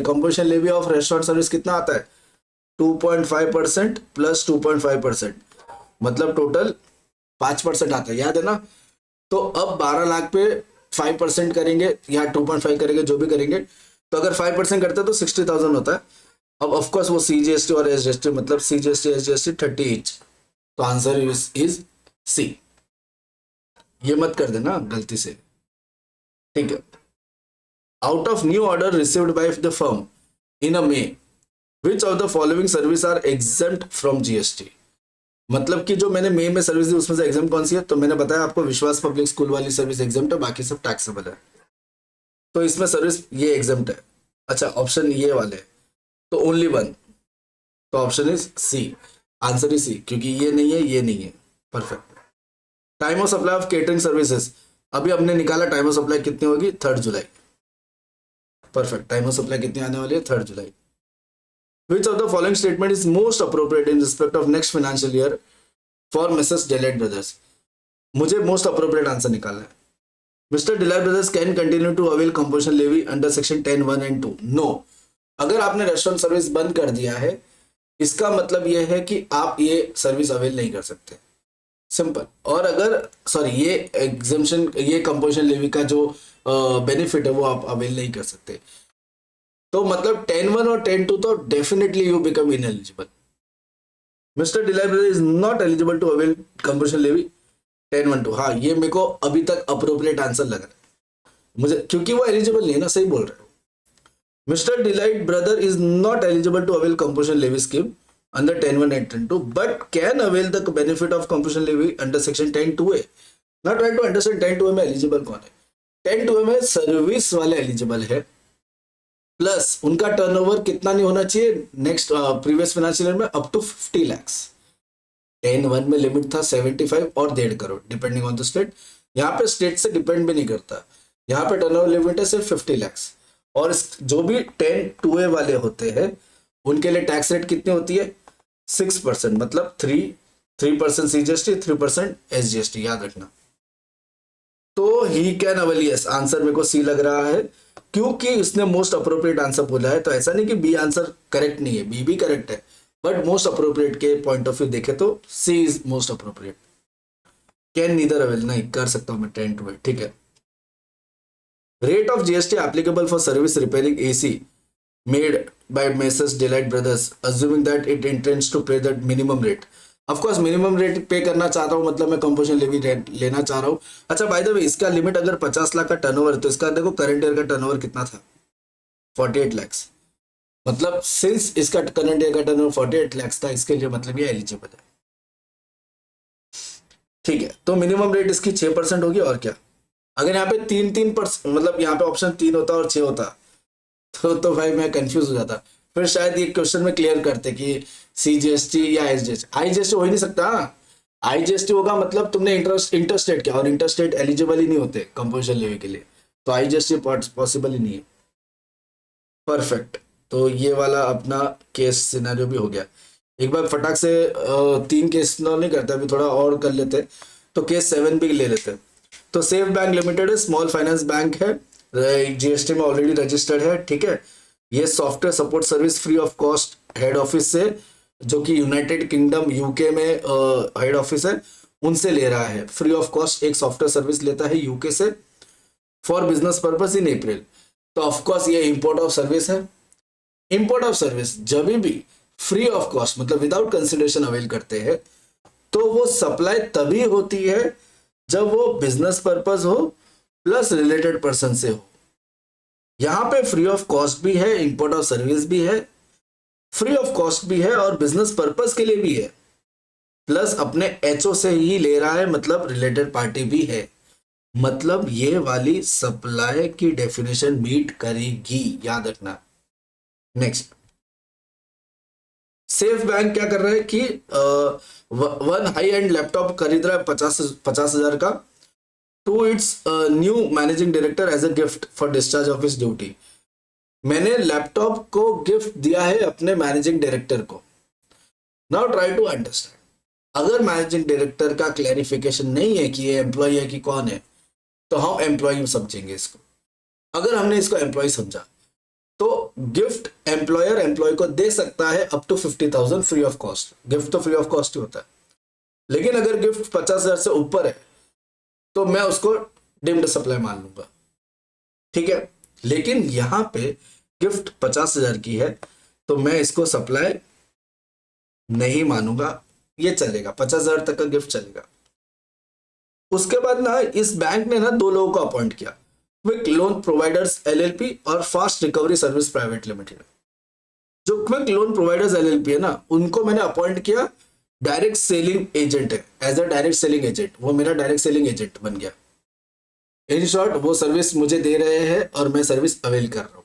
Composition levy of restaurant service कितना आता है? 2.5% प्लस 2.5%, मतलब टोटल 5% आता है, याद है ना। तो अब 12 लाख पे 5% करेंगे या 2.5 करेंगे, जो भी करेंगे, तो अगर 5% करते हैं तो 60,000 होता है। अब ऑफकोर्स वो CGST और SGST, मतलब CGST SGST 30 ईच, तो आंसर इज C। ये मत कर देना गलती से, ठीक है। Out of new order received by the firm in a May, which of the following service are exempt from GST। मतलब कि जो मैंने मई में सर्विस दी उसमें से एग्जाम कौन सी है? तो मैंने बताया आपको विश्वास पब्लिक स्कूल वाली सर्विस एग्जाम्प्ट है, बाकी सब टैक्सेबल है। तो इसमें सर्विस ये एग्जाम्प्ट है। अच्छा, ऑप्शन ये वाले, तो ओनली वन, तो option is C, answer is C, क्योंकि ये नहीं है, ये नहीं है। Perfect. Time of supply of catering services, अभी हमने निकाला टाइम ऑफ सप्लाई कितनी होगी? 3 जुलाई। परफेक्ट। टाइम ऑफ सप्लाई कितनी आने वाली है? 3 जुलाई। Which of the following statement is most appropriate in respect of next financial year for Mrs. Delight Brothers? मुझे most appropriate आंसर निकालना है। Mr. Delight Brothers can continue to avail composition levy under section 10(1) and 2. No. अगर आपने restaurant service बंद कर दिया है, इसका मतलब यह है कि आप ये सर्विस अवेल नहीं कर सकते, सिंपल। और अगर ये एग्जेम्पशन, ये कंपोजिशन लेवी का जो बेनिफिट है वो आप अवेल नहीं कर सकते, तो मतलब 10(1) और 10(2) तो definitely you become ineligible. Mister Delight Brother is not eligible to avail composition levy 10(1)2। हाँ, ये मेरे को अभी तक अप्रोप्रिएट आंसर लग रहा है मुझे, क्योंकि वो एलिजिबल नहीं है ना, सही बोल रहे हो। Mister Delight Brother is not eligible to avail composition levy scheme under 10(1) and 10(2) but can avail the benefit of composition levy under section 10(2)A। Not trying to understand 10(2)A में एलिजिबल कौन है। 10(2)A में service वाले eligible है, plus उनका turnover कितना नहीं होना चाहिए नेक्स्ट प्रीवियस फाइनेंशियल ईयर में, अप टू 50 लाख। 10(1) में लिमिट था 75 और 1.5 crore depending on the state. यहाँ पे स्टेट से डिपेंड भी नहीं करता, यहाँ पे टर्नओवर लिमिट है सिर्फ 50 लाख। और जो भी 10(2)A वाले होते हैं उनके लिए टैक्स रेट कितनी होती है? 6%, मतलब 3% CGST, 3% SGST, याद रखना। तो he can avail, yes, answer मेरे को C लग रहा है, क्योंकि उसने मोस्ट अप्रोप्रिएट आंसर बोला है। तो ऐसा नहीं कि B आंसर करेक्ट नहीं है, B भी करेक्ट है, बट मोस्ट अप्रोप्रिएट के पॉइंट ऑफ व्यू देखे तो C is most appropriate. Can neither avail, नहीं कर सकता हूं मैं 10(2)A, ठीक है। Rate of GST applicable for service repairing AC made by Messrs. Delight Brothers, assuming that it intends to pay the minimum rate. Of course, minimum rate पे करना चाहता हूँ, मतलब मैं कंपोजिशन लेवी लेना चाह रहा हूँ। अच्छा, बाय द वे, इसका लिमिट अगर 50 लाख का टर्नओवर है तो इसका देखो करंट ईयर का टर्नओवर कितना था? 48 लाख। मतलब सिंस इसका करंट ईयर का टर्नओवर 48 लाख था, इसके लिए मतलब ये एलिजिबल है, ठीक है। तो मिनिमम रेट इसकी 6% होगी, और क्या। अगर यहाँ पे 3%, मतलब यहाँ पे ऑप्शन 3 होता और 6 होता तो भाई मैं कंफ्यूज हो जाता। फिर शायद ये क्वेश्चन में क्लियर करते कि CGST या SGST। IGST हो ही नहीं सकता, आईजीएसटी होगा मतलब तुमने इंटरस्टेट किया, और इंटरस्टेट एलिजिबल ही नहीं होते कंपोजिशन लेवी के लिए, तो आईजीएसटी पॉसिबल ही नहीं है। परफेक्ट। तो ये वाला अपना केस सिनेरियो भी हो गया। एक बार फटाक से 3 केस नहीं करते, अभी थोड़ा और कर लेते, तो केस 7 भी ले लेते। तो safe Bank limited small finance bank है, जीएसटी में ऑलरेडी रजिस्टर्ड है, ठीक है। ये software support service free of cost head office से, जो कि यूनाइटेड किंगडम यूके में हेड ऑफिस है, उनसे ले रहा है फ्री ऑफ कॉस्ट। एक सॉफ्टवेयर सर्विस लेता है यूके से फॉर बिजनेस पर्पस इन अप्रैल। तो ऑफकोर्स ये इंपोर्ट ऑफ सर्विस है। इंपोर्ट ऑफ सर्विस जब भी फ्री ऑफ कॉस्ट मतलब विदाउट कंसिडरेशन अवेल करते हैं, तो वो सप्लाई तभी होती है जब वो बिजनेस पर्पस हो प्लस रिलेटेड पर्सन से हो। यहां पे फ्री ऑफ कॉस्ट भी है, इंपोर्ट ऑफ सर्विस भी है, फ्री ऑफ कॉस्ट भी है और बिजनेस पर्पस के लिए भी है, प्लस अपने एचओ से ही ले रहा है मतलब रिलेटेड पार्टी भी है। मतलब ये वाली सप्लाई की डेफिनेशन मीट करेगी, याद रखना। नेक्स्ट, सेफ बैंक क्या कर रहा है कि वन हाई एंड लैपटॉप खरीद रहा है 50,000 का, to its new managing director as a gift for discharge of his duty. मैंने लैपटॉप को गिफ्ट दिया है अपने मैनेजिंग डायरेक्टर को। नाउ ट्राई टू अंडरस्टैंड, अगर मैनेजिंग डायरेक्टर का क्लैरिफिकेशन नहीं है कि ये एम्प्लॉय है कि कौन है, तो हम एम्प्लॉय समझेंगे इसको। अगर हमने इसको एम्प्लॉय समझा, तो गिफ्ट एम्प्लॉयर एम्प्लॉय को दे सकता है up to 50,000 free of cost. Gift तो फ्री ऑफ कॉस्ट ही होता है, लेकिन अगर गिफ्ट 50,000 से ऊपर है तो मैं उसको डिम्ड सप्लाई मान लूंगा, ठीक है। लेकिन यहां पे गिफ्ट 50,000 की है तो मैं इसको सप्लाई नहीं मानूंगा, ये चलेगा, 50,000 तक का गिफ्ट चलेगा। उसके बाद ना इस बैंक ने ना 2 लोगों को अपॉइंट किया, क्विक लोन प्रोवाइडर्स एलएलपी और fast recovery service private limited. जो क्विक लोन प्रोवाइडर्स एलएलपी है ना, उनको मैंने अपॉइंट किया डायरेक्ट सेलिंग एजेंट है, as a direct selling agent. वो मेरा डायरेक्ट सेलिंग एजेंट बन गया। इन शॉर्ट वो सर्विस मुझे दे रहे हैं और मैं सर्विस अवेल कर रहा हूं।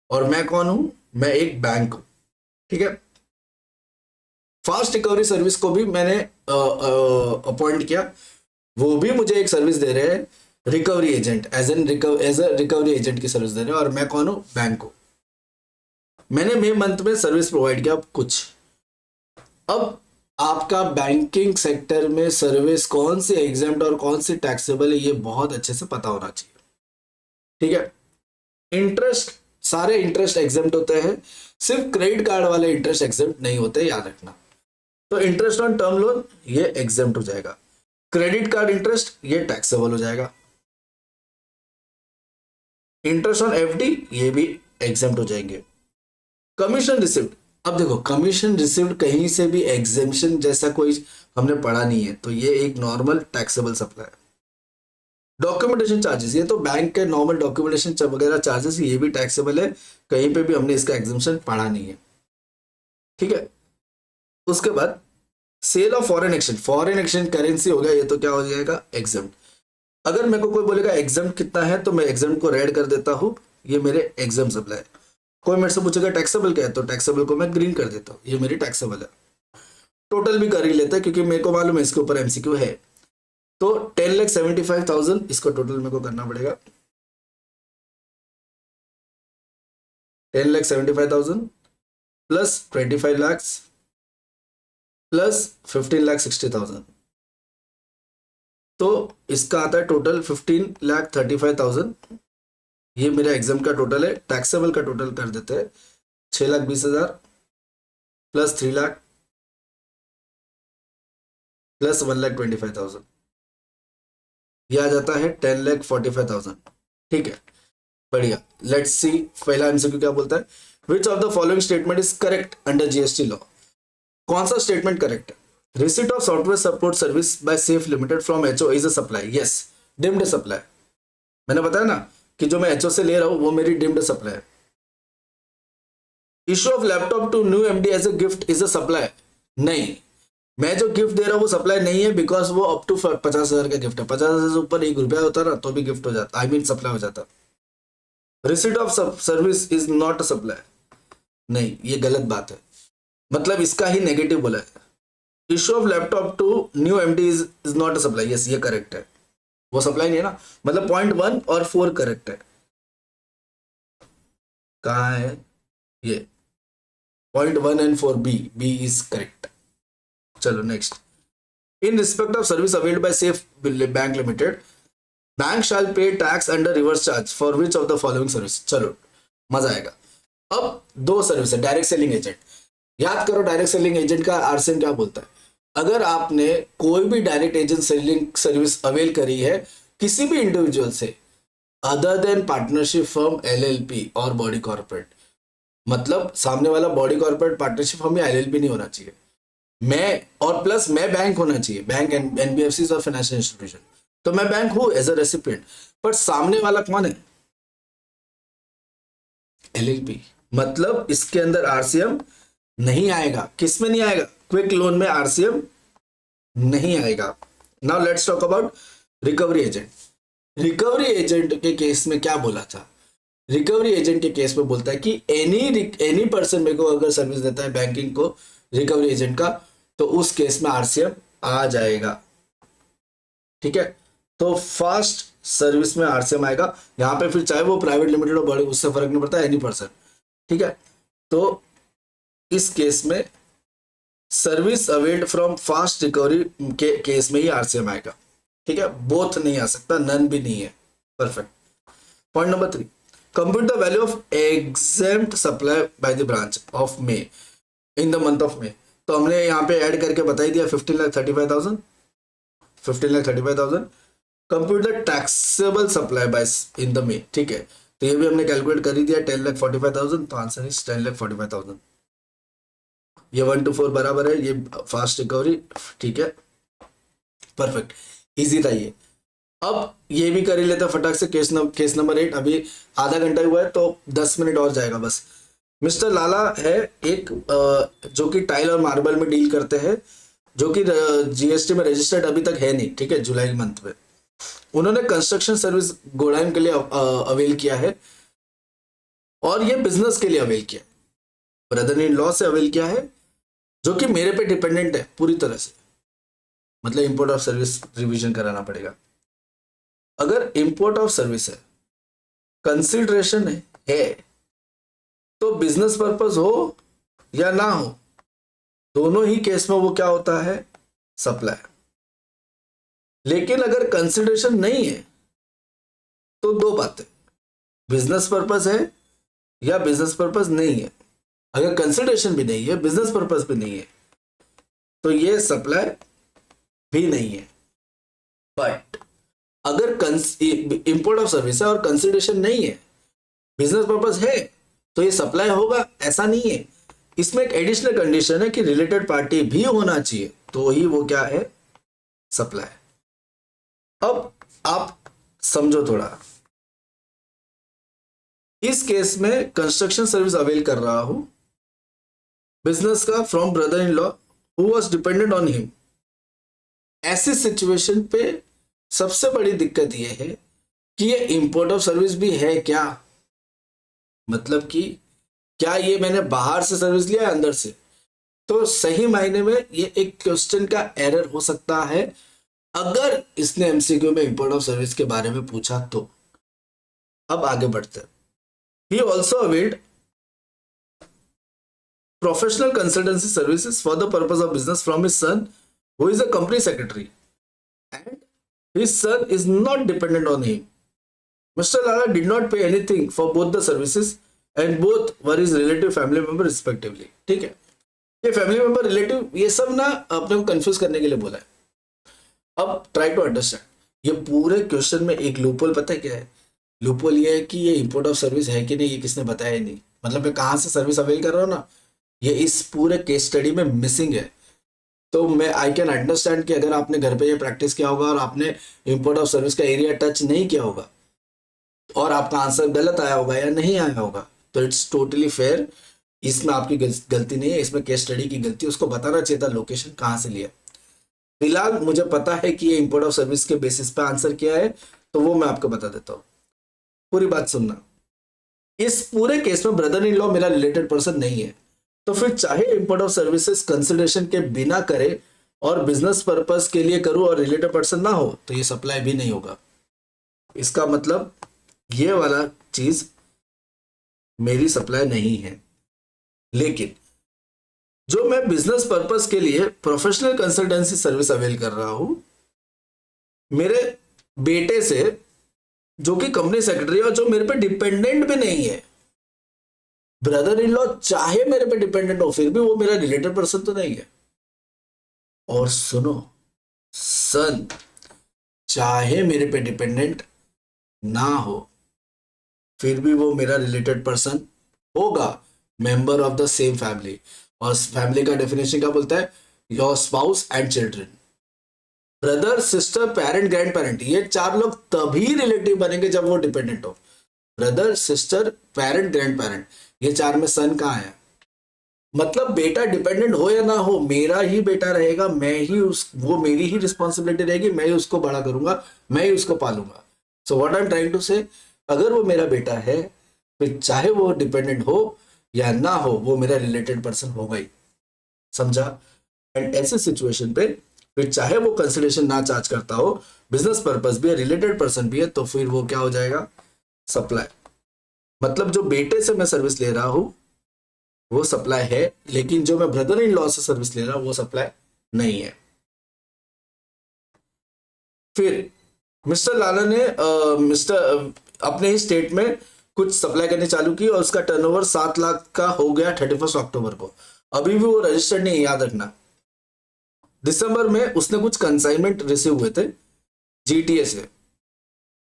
और मैं कौन हूं? मैं एक बैंक हूं, ठीक है। फास्ट रिकवरी सर्विस को भी मैंने अपॉइंट किया, वो भी मुझे एक सर्विस दे रहे हैं, recovery agent, as a recovery agent की सर्विस दे रहे हैं। और मैं कौन हूं? बैंक हूं। मैंने मई मंथ में सर्विस प्रोवाइड किया कुछ। अब आपका बैंकिंग सेक्टर में सर्विस कौन सी एग्जाम्प्ट और कौन सी टैक्सेबल है, ये बहुत अच्छे से पता होना चाहिए, ठीक है। इंटरेस्ट, सारे इंटरेस्ट एग्जाम्प्ट होते हैं, सिर्फ क्रेडिट कार्ड वाले इंटरेस्ट एग्जाम्प्ट नहीं होते, याद रखना। तो इंटरेस्ट ऑन टर्म लोन ये एग्जाम्प्ट हो जाएगा, क्रेडिट कार्ड इंटरेस्ट ये टैक्सेबल हो जाएगा, इंटरेस्ट ऑन एफडी ये भी एग्जाम्प्ट हो जाएंगे। कमीशन रिसिव्ड, अब देखो कमीशन रिसिव्ड कहीं से भी एग्जेम्पशन जैसा कोई हमने पढ़ा नहीं है, तो ये एक normal taxable supply. Documentation charges, ये तो बैंक के नॉर्मल डॉक्यूमेंटेशन वगैरह चार्जेस, ये भी टैक्सेबल है, कहीं पे भी हमने इसका एग्जेम्पशन पढ़ा नहीं है, ठीक है। उसके बाद sale of foreign exchange currency हो गया, ये तो क्या हो जाएगा? एग्जाम्प्ट। अगर मेरे को कोई बोलेगा एग्जाम्प्ट कितना है, तो मैं एग्जाम्प्ट को रेड कर देता हूं, ये मेरे एग्जाम्प्ट सप्लाई। कोई मेरे से पूछेगा टैक्सेबल क्या है, तो टैक्सेबल को मैं ग्रीन कर देता हूँ, ये मेरी टैक्सेबल है। टोटल भी कर ही लेता है क्योंकि मेरे को मालूम है इसके ऊपर एमसीक्यू है। तो 10,75,000 इसको टोटल मेरे को करना पड़ेगा, 10,75,000 प्लस 25 लाख प्लस 15,60,000, तो इसका आता है टोटल 15,35,000। ये मेरा एग्जाम का टोटल है। टैक्सेबल का टोटल कर देते हैं 6,20,000 प्लस 3 लाख प्लस 1,25,000, यह आ जाता है 10,45,000, ठीक है। बढ़िया, लेट्स सी पहला एमसीक्यू क्या बोलता है। Which of the following statement is correct under GST law? कौन सा स्टेटमेंट करेक्ट है? Receipt of software support service by safe limited from HO is a supply, yes, deemed supply. मैंने बताया ना कि जो मैं एचओ से ले रहा हूं वो मेरी डिम्ड सप्लाई है। Issue of laptop to new MD as a gift is a supply, नहीं, मैं जो गिफ्ट दे रहा हूं वो सप्लाई नहीं है, बिकॉज वो अप टू 50,000 का गिफ्ट है। 50,000 से ऊपर 1 रुपया होता ना तो भी गिफ्ट हो जाता, आई मीन सप्लाई हो जाता। Receipt of service is not a supply, नहीं, ये गलत बात है, मतलब इसका ही नेगेटिव बोला है। Issue of laptop to new MD is not a supply, yes ये करेक्ट है, वो सप्लाई नहीं है ना, मतलब पॉइंट 1 और 4 करेक्ट है। कहाँ है ये, point 1 and 4, B is correct. चलो next, in respect of service availed by Safe Bank Limited, bank shall pay tax under reverse charge for which of the following service. चलो मजा आएगा। अब दो सर्विस है, डायरेक्ट सेलिंग एजेंट, याद करो direct selling agent का आरसीएम क्या बोलता है। अगर आपने कोई भी direct agent selling service avail करी है किसी भी इंडिविजुअल से other than partnership firm, LLP और बॉडी कॉर्पोरेट, मतलब सामने वाला बॉडी कॉर्पोरेट, पार्टनरशिप फर्म या एलएलपी नहीं होना चाहिए, मैं और प्लस मैं बैंक होना चाहिए, बैंक एनबीएफसी और फाइनेंशियल इंस्टीट्यूशन, तो मैं बैंक हूं एज अ रेसिपिएंट, पर सामने वाला कौन है, एलएलपी, मतलब इसके अंदर आरसीएम नहीं आएगा। किस में नहीं आएगा, क्विक लोन में आरसीएम नहीं आएगा। Now let's talk about recovery agent. Recovery agent के केस में क्या बोला था, रिकवरी एजेंट के केस में बोलता है कि एनी पर्सन मेरे को अगर सर्विस देता है बैंकिंग को रिकवरी एजेंट का, तो उस केस में आरसीएम आ जाएगा। ठीक है, तो फास्ट सर्विस में आरसीएम आएगा यहां पे, फिर चाहे वो प्राइवेट लिमिटेड हो बड़े, उससे फर्क नहीं पड़ता, एनी पर्सन। ठीक है, तो इस केस में service availed from fast recovery के केस में ही आरसीएम आएगा। ठीक है, बोथ नहीं आ सकता, नन भी नहीं है। Perfect. Point number 3, compute the value of exempt supply by the branch of May in the month of May. तो हमने यहाँ पे ऐड करके बता ही दिया 15,35,000, 15,35,000। Compute the taxable supply by in the May. ठीक है, तो ये भी हमने कैलकुलेट कर ही दिया 10,45,000, तो आंसर इज 10,45,000। ये 1 to 4 बराबर है, ये फास्ट रिकवरी। ठीक है, परफेक्ट, इजी था ये। अब ये भी कर ही लेता फटाक से, केस नंबर 8। अभी आधा घंटा हुआ है तो 10 मिनट और जाएगा बस। मिस्टर लाला है एक जो कि टाइल और मार्बल में डील करते हैं, जो कि जीएसटी में रजिस्टर्ड अभी तक है नहीं। ठीक है, जुलाई मंथ में उन्होंने कंस्ट्रक्शन सर्विस गोडाउन के लिए अवेल किया है, और ये बिजनेस के लिए अवेल किया है, ब्रदर इन लॉ से अवेल किया है, जो कि मेरे पे डिपेंडेंट है पूरी तरह से, मतलब इंपोर्ट ऑफ सर्विस रिवीजन कराना पड़ेगा। अगर इंपोर्ट ऑफ सर्विस है, कंसिडरेशन है, तो बिजनेस पर्पस हो या ना हो, दोनों ही केस में वो क्या होता है, सप्लाई। लेकिन अगर कंसिडरेशन नहीं है तो दो बातें, बिजनेस पर्पस है या बिजनेस पर्पस नहीं है। अगर कंसिडरेशन भी नहीं है, बिजनेस पर्पस भी नहीं है, तो ये सप्लाई भी नहीं है। बट अगर इंपोर्ट ऑफ सर्विस है और कंसिडरेशन नहीं है, बिजनेस पर्पस है, तो ये सप्लाई होगा, ऐसा नहीं है। इसमें एक एडिशनल कंडीशन है कि रिलेटेड पार्टी भी होना चाहिए, तो ही वो क्या है, सप्लाई। अब आप समझो थोड़ा, इस केस में कंस्ट्रक्शन सर्विस अवेल कर रहा हूं बिजनेस का from brother in law who was dependent on him. ऐसी सिचुएशन पे सबसे बड़ी दिक्कत यह है कि ये इंपोर्ट ऑफ सर्विस भी है क्या, मतलब कि क्या ये मैंने बाहर से सर्विस लिया है अंदर से। तो सही मायने में ये एक क्वेश्चन का एरर हो सकता है अगर इसने एमसीक्यू में इंपोर्ट ऑफ सर्विस के बारे में पूछा तो। अब आगे बढ़ते हैं। He also availed professional consultancy services for the purpose of business from his sun who is a company secretary and his son is not dependent on him. Mr. Lala did not pay anything for both the services and both were his relative family member respectively. ठीक है, ये family member relative ये सब ना अपने को confuse करने के लिए बोला है। अब ट्राई टू अंडरस्टैंड, ये पूरे क्वेश्चन में एक लूपहोल पता है क्या है, लूपहोल ये है कि ये इंपोर्ट ऑफ सर्विस है कि नहीं ये किसने बताया ही नहीं, मतलब मैं कहाँ से सर्विस अवेल कर रहा हूँ ना, ये इस पूरे केस स्टडी में मिसिंग है। तो मैं आई कैन अंडरस्टैंड कि अगर आपने घर पे ये प्रैक्टिस किया होगा और आपने इंपोर्ट ऑफ सर्विस का एरिया टच नहीं किया होगा और आपका आंसर गलत आया होगा या नहीं आया होगा, तो इट्स टोटली फेयर, इसमें आपकी गलती नहीं है, इसमें केस स्टडी की गलती, उसको बताना चाहिए था लोकेशन कहाँ से लिया। फिलहाल मुझे पता है कि ये इंपोर्ट ऑफ सर्विस के बेसिस पे आंसर किया है, तो वो मैं आपको बता देता हूँ। पूरी बात सुनना, इस पूरे केस में ब्रदर इन लॉ मेरा रिलेटेड पर्सन नहीं है, तो फिर चाहे इंपोर्ट ऑफ सर्विसेज कंसिडरेशन के बिना करे और बिजनेस पर्पस के लिए करूं और रिलेटेड पर्सन ना हो तो ये सप्लाई भी नहीं होगा। इसका मतलब ये वाला चीज मेरी सप्लाई नहीं है। लेकिन जो मैं बिजनेस पर्पस के लिए प्रोफेशनल कंसल्टेंसी सर्विस अवेल कर रहा हूं मेरे बेटे से, जो कि कंपनी सेक्रेटरी है और जो मेरे पे डिपेंडेंट भी नहीं है, ब्रदर इन लॉ चाहे मेरे पे डिपेंडेंट हो फिर भी वो मेरा रिलेटेड पर्सन तो नहीं है। और सुनो, सन चाहे मेरे पे डिपेंडेंट ना हो फिर भी वो मेरा रिलेटेड पर्सन होगा, member of the same family. और फैमिली का डेफिनेशन क्या बोलता है? Your spouse and children. Brother, sister, parent, grand parent, ये चार लोग तभी रिलेटिव बनेंगे जब वो डिपेंडेंट हो। Brother, sister, parent, grand parent, ये चार में सन कहाँ है? मतलब बेटा डिपेंडेंट हो या ना हो मेरा ही बेटा रहेगा, मैं ही वो मेरी ही रिस्पॉन्सिबिलिटी रहेगी, मैं ही उसको बड़ा करूंगा, मैं ही उसको पालूंगा। So what I am trying to say, अगर वो मेरा बेटा है फिर चाहे वो डिपेंडेंट हो या ना हो वो मेरा रिलेटेड पर्सन होगा ही। समझा? एंड ऐसे सिचुएशन पे फिर चाहे वो कंसिडरेशन ना चार्ज करता हो, बिजनेस पर्पस भी है, रिलेटेड पर्सन भी है, तो फिर वो क्या हो जाएगा? सप्लाई। मतलब जो बेटे से मैं सर्विस ले रहा हूं वो सप्लाई है, लेकिन जो मैं ब्रदर इन लॉ से सर्विस ले रहा हूं वो सप्लाई नहीं है। फिर मिस्टर लाला ने अपने ही स्टेट में कुछ सप्लाई करनी चालू की और उसका टर्नओवर 7 लाख का हो गया 31 अक्टूबर को। अभी भी वो रजिस्टर्ड नहीं है, याद रखना। दिसंबर में उसने कुछ कंसाइनमेंट रिसीव हुए थे जीटीए से,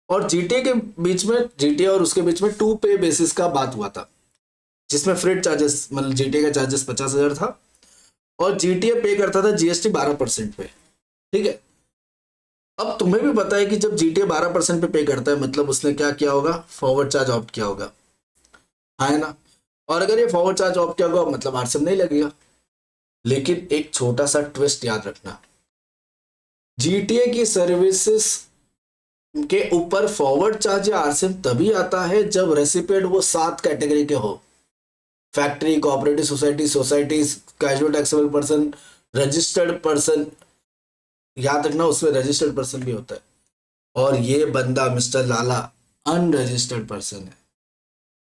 और जीटीए के बीच में, जीटीए और उसके बीच में 2 पे बेसिस का बात हुआ था, जिसमें फ्रेट चार्जेस, मतलब जीटीए का चार्जेस 50,000 था और जीटीए पे करता था जीएसटी 12% पे। ठीक है, अब तुम्हें भी पता है कि जब जीटीए 12% पे करता है मतलब उसने क्या किया होगा? फॉरवर्ड चार्ज ऑप्ट किया होगा, हाँ है ना? और अगर ये फॉरवर्ड चार्ज ऑप्ट किया होगा मतलब आरसीएम नहीं लगेगा। लेकिन एक छोटा सा ट्विस्ट याद रखना, जीटीए की सर्विसेज के ऊपर फॉरवर्ड चार्ज या आरसीएम तभी आता है जब रेसिपिएंट वो 7 कैटेगरी के हो: factory, cooperative society, societies, casual taxable person, registered person. याद रखना उसमें रजिस्टर्ड पर्सन भी होता है, और ये बंदा मिस्टर लाला अनरजिस्टर्ड पर्सन है।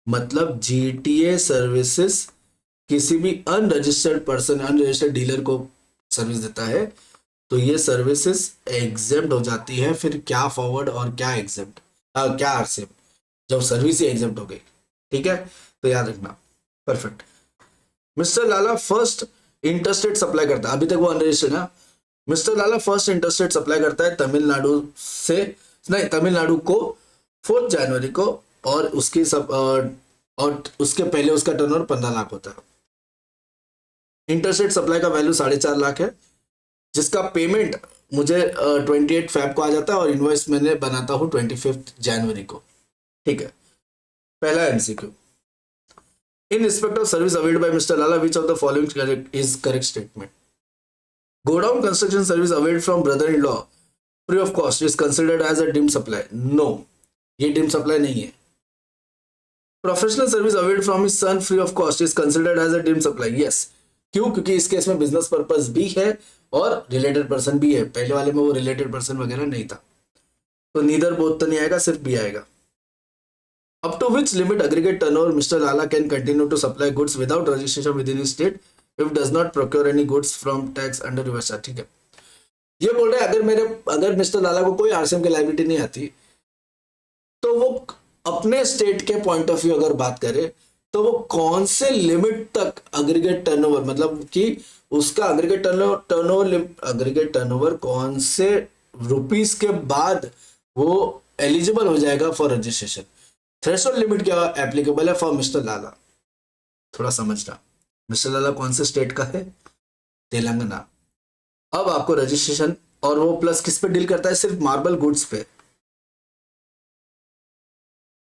मतलब जीटीए सर्विसेज किसी भी अनरजिस्टर्ड पर्सन, अनरजिस्टर्ड डीलर को सर्विस देता है तो ये सर्विसेज एग्जेम्प्ट हो जाती है। फिर क्या फॉरवर्ड और क्या एग्जेम्प्ट, क्या आरसीएम, जब सर्विस ही एग्जेम्प्ट हो गई। ठीक है, तो याद रखना। परफेक्ट। मिस्टर लाला फर्स्ट इंटरस्टेट सप्लाई करता है, अभी तक वो अनरजिस्टर्ड है। मिस्टर लाला फर्स्ट इंटरस्टेट सप्लाई करता है तमिलनाडु से, नहीं, तमिलनाडु को 4 जनवरी को, और उसकी सब और उसके पहले उसका टर्नओवर 15 लाख होता है। इंटरस्टेट सप्लाई का वैल्यू 4.5 लाख है, जिसका पेमेंट मुझे 28 फेब को आ जाता है और इनवॉइस मैंने बनाता हूँ 25 जनवरी को। ठीक है, पहला MCQ, in respect of service availed by mister Lala which of the following is correct statement? Godown construction service availed from brother in law free of cost is considered as a deemed supply? No, ये deemed supply नहीं है। Professional service availed from his son free of cost is considered as a deemed supply? Yes. क्यों? क्योंकि इस case में business purpose भी है और रिलेटेड पर्सन भी है। पहले वाले में वो रिलेटेड पर्सन वगैरह नहीं था, तो नीदर बोथ तो नहीं आएगा, सिर्फ बी आएगा। Up to which limit aggregate turnover mister Lala can continue to supply goods without registration within state if does not procure any goods from tax under reverse charge? ठीक है, ये बोल रहे हैं अगर मिस्टर लाला को कोई आरसीएम की लायबिलिटी नहीं आती तो वो अपने स्टेट के पॉइंट ऑफ व्यू अगर बात करे तो वो कौन से लिमिट तक एग्रीगेट टर्नओवर, मतलब कि उसका एग्रीगेट टर्नओवर कौन से रुपीस के बाद वो एलिजिबल हो जाएगा फॉर रजिस्ट्रेशन। थ्रेशोल्ड लिमिट क्या एप्लीकेबल है फॉर मिस्टर लाला? थोड़ा समझना, मिस्टर लाला कौन से स्टेट का है? तेलंगाना। अब आपको रजिस्ट्रेशन, और वो प्लस किस पे डील करता है? सिर्फ मार्बल गुड्स पे।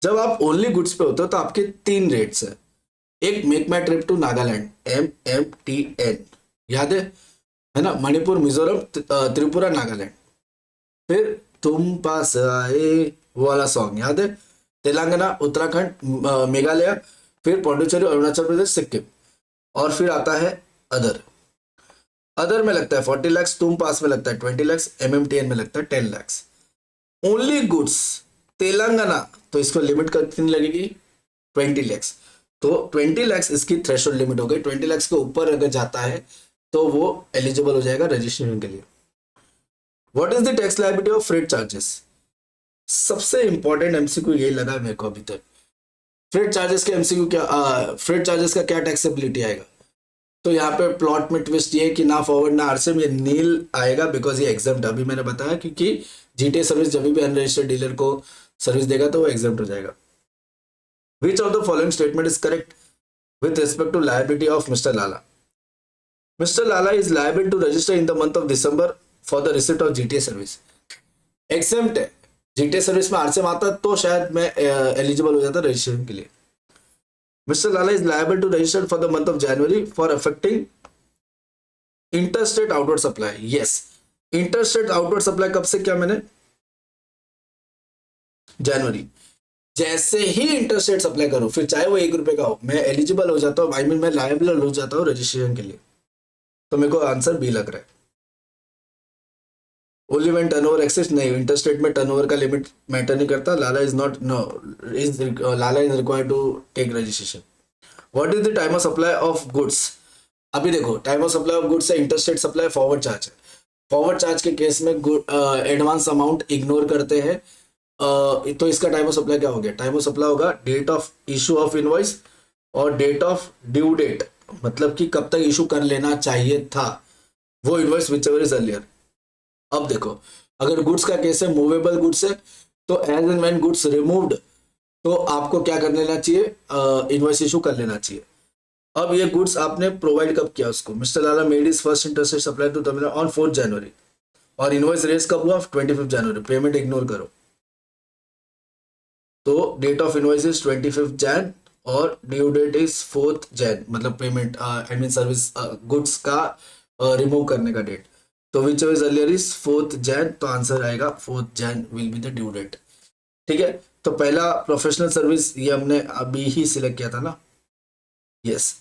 जब आप ओनली गुड्स पे होते हो तो आपके 3 रेट्स है। एक make my trip to Nagaland, MMTN, याद है ना? मणिपुर, मिजोरम, त्रिपुरा, नागालैंड। फिर तुम पास आए वो वाला सॉन्ग याद है? तेलंगाना, उत्तराखंड, मेघालय, फिर पौंडीचेरी, अरुणाचल प्रदेश, सिक्किम, और फिर आता है अदर। अदर में लगता है 40 lakhs, तुम पास में लगता है 20 lakhs, MMTN में लगता है 10 lakhs। ओनली गुड्स तेलंगाना, तो इसको लिमिट कितनी लगेगी 20 lakhs। तो 20 lakhs इसकी थ्रेशोल्ड लिमिट हो गई। 20 lakhs के ऊपर अगर जाता है तो वो एलिजिबल हो जाएगा रजिस्ट्रेशन के लिए। What is the tax liability of freight charges? सबसे इंपॉर्टेंट एमसीक्यू यही लगा मेरे को अभी तक। फ्रेट चार्जेस के एमसीक्यू क्या, फ्रेट चार्जेस का क्या टैक्सेबिलिटी आएगा? तो यहाँ पे प्लॉट में ट्विस्ट ये है कि ना फॉरवर्ड ना आरसीएम, ये नील आएगा बिकॉज ये एग्जाम्प्ट, अभी मैंने बताया, क्योंकि जीटीए सर्विस जब भी अनरजिस्टर्ड डीलर को सर्विस देगा तो वो एग्जाम्प्ट हो जाएगा। Which of the following statement is correct with respect to liability of mister Lala? Mister Lala is liable to register in the month of December for the receipt of GTA service. Exempt है, GTA service में RCM आता तो शायद मैं eligible हो जाता registration के लिए। Mr. Lala is liable to register for the month of January for affecting interstate outward supply. Yes, interstate outward supply कब से क्या मैंने? जनवरी। जैसे ही इंटरस्टेट सप्लाई करूं, फिर चाहे वो 1 रुपए का हो, मैं एलिजिबल हो जाता हूँ, आई मीन मैं लायबल हो जाता हूँ रजिस्ट्रेशन के लिए। तो मेरे को आंसर बी लग रहा है। ओनली व्हेन टर्नओवर एक्सेस, नहीं, इंटरस्टेट में टर्नओवर का लिमिट मैटर नहीं करता। Lala is not, no, Lala is required to take registration. What is the time of supply of goods? अभी देखो, time of supply of goods है इंटरस्टेट सप्लाई, फॉरवर्ड चार्ज है। Forward charge के case में advance amount ignore करते हैं, तो इसका टाइम ऑफ सप्लाई क्या हो गया? टाइम ऑफ सप्लाई होगा date of issue of invoice और डेट ऑफ ड्यू डेट, मतलब कि कब तक इशू कर लेना चाहिए था वो invoice which ever is earlier. अब देखो, अगर गुड्स का केस है, मूवेबल गुड्स है, तो as and when goods removed, तो आपको क्या कर लेना चाहिए? इनवॉइस इशू कर लेना चाहिए। अब ये गुड्स आपने प्रोवाइड कब किया उसको? Mister Lala made is first interstate supply to Tamil Nadu on 4 January, और इनवॉइस रेज कब हुआ? 25 जनवरी। पेमेंट इग्नोर करो, तो date of invoice is 25 Jan और ड्यू डेट इज 4 जैन, मतलब payment I mean service goods का रिमूव करने का डेट। तो which is earlier is 4 Jan, तो आंसर आएगा 4 Jan will be the due date. ठीक है, तो पहला प्रोफेशनल सर्विस ये हमने अभी ही सिलेक्ट किया था ना, यस।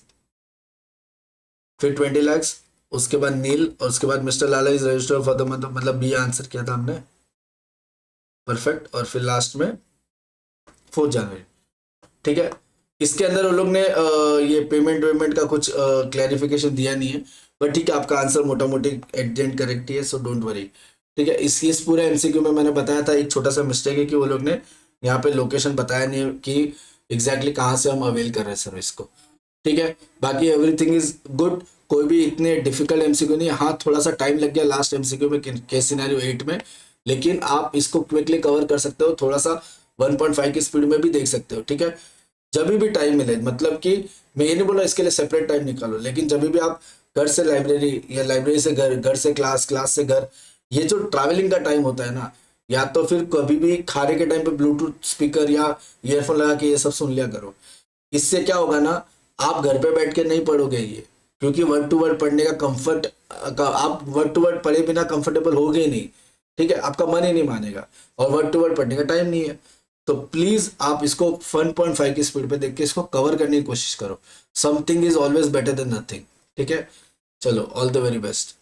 फिर 20 lakhs, उसके बाद नील, और उसके बाद mister Lala is registered for the month, मतलब बी आंसर किया था हमने, परफेक्ट। और फिर लास्ट में 4 जनवरी। ठीक है, इसके अंदर उन लोग ने ये पेमेंट का कुछ क्लैरिफिकेशन दिया नहीं है, बट ठीक है, आपका आंसर मोटा मोटी एग्जेंट करेक्ट ही है, सो डोंट वरी। ठीक है, इस पूरे एमसीक्यू में मैंने बताया था एक छोटा सा मिस्टेक है कि वो लोग ने यहाँ पे लोकेशन बताया नहीं है कि एग्जैक्टली कहाँ से हम अवेल कर रहे हैं सर्विस को। ठीक है, बाकी एवरीथिंग इज गुड, कोई भी इतने डिफिकल्ट एमसीक्यू नहीं है। हाँ, थोड़ा सा टाइम लग गया लास्ट एमसीक्यू में, केस सिनेरियो 8 में, लेकिन आप इसको क्विकली कवर कर सकते हो, थोड़ा सा 1.5 की स्पीड में भी देख सकते हो। ठीक है, जब भी टाइम मिले, मतलब कि मैं ये नहीं बोल रहा इसके लिए सेपरेट टाइम निकालो, लेकिन जब भी आप घर से लाइब्रेरी या लाइब्रेरी से घर, घर से क्लास, क्लास से घर, ये जो ट्रैवलिंग का टाइम होता है ना, या तो फिर कभी भी खाने के टाइम पे ब्लूटूथ स्पीकर या ईयरफोन लगा के ये सब सुन लिया करो। इससे क्या होगा ना, आप घर पे बैठ के नहीं पढ़ोगे ये, क्योंकि वर्ड टू वर्ड पढ़ने का कंफर्ट, आप वर्ड टू वर्ड पढ़े बिना कंफर्टेबल होगे ही नहीं। ठीक है, आपका मन ही नहीं मानेगा, और वर्ड टू वर्ड पढ़ने का टाइम नहीं है। तो प्लीज आप इसको 1.5 की स्पीड पे देख के इसको कवर करने की कोशिश करो। Something is always better than nothing. ठीक है, चलो, ऑल द वेरी बेस्ट।